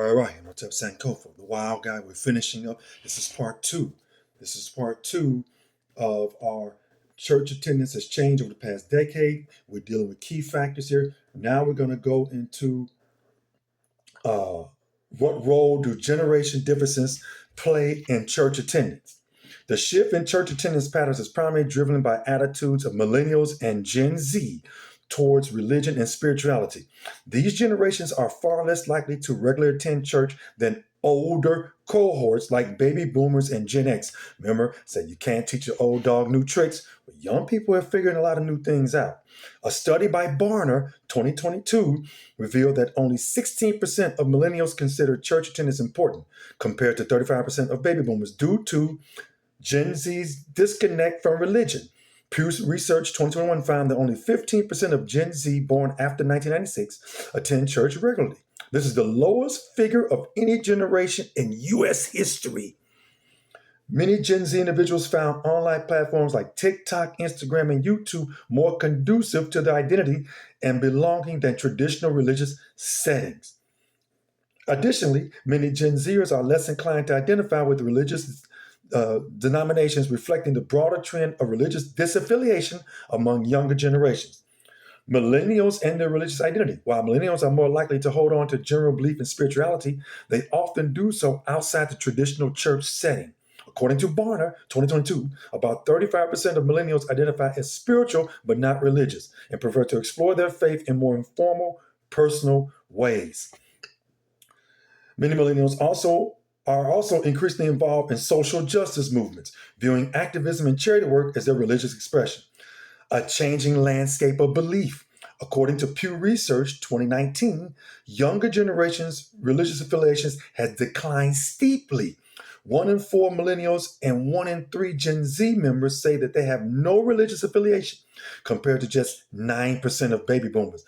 All right, I'm Tep Sankofa, the wild guy. We're finishing up. This is part two. This is part two of our church attendance has changed over the past decade. We're dealing with key factors here. Now we're going to go into uh, what role do generation differences play in church attendance? The shift in church attendance patterns is primarily driven by attitudes of millennials and Gen Z towards religion and spirituality. These generations are far less likely to regularly attend church than older cohorts like baby boomers and Gen X. Remember, said you can't teach your old dog new tricks. But young people are figuring a lot of new things out. A study by Barner, 2022, revealed that only 16% of millennials consider church attendance important, compared to 35% of baby boomers, due to Gen Z's disconnect from religion. Pew Research 2021 found that only 15% of Gen Z born after 1996 attend church regularly. This is the lowest figure of any generation in U.S. history. Many Gen Z individuals found online platforms like TikTok, Instagram, and YouTube more conducive to their identity and belonging than traditional religious settings. Additionally, many Gen Zers are less inclined to identify with religious denominations, reflecting the broader trend of religious disaffiliation among younger generations. Millennials and their religious identity. While millennials are more likely to hold on to general belief in spirituality, they often do so outside the traditional church setting. According to Barner, 2022, about 35% of millennials identify as spiritual but not religious and prefer to explore their faith in more informal, personal ways. Many millennials are also increasingly involved in social justice movements, viewing activism and charity work as their religious expression. A changing landscape of belief. According to Pew Research 2019, younger generations' religious affiliations has declined steeply. 1 in 4 millennials and 1 in 3 Gen Z members say that they have no religious affiliation, compared to just 9% of baby boomers.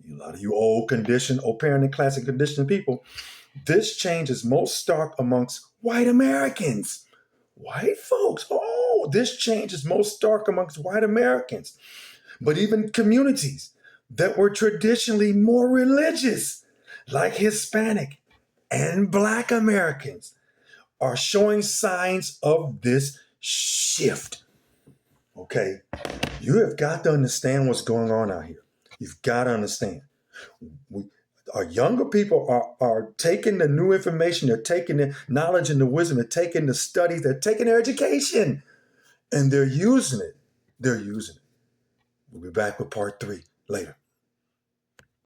A lot of you old parent and classic conditioning people. This change is most stark amongst white Americans. White folks. Oh, this change is most stark amongst white Americans. But even communities that were traditionally more religious, like Hispanic and Black Americans, are showing signs of this shift. Okay? You have got to understand what's going on out here. You've got to understand. Our younger people are taking the new information, they're taking the knowledge and the wisdom, they're taking the studies, they're taking their education, and they're using it. They're using it. We'll be back with part 3 later.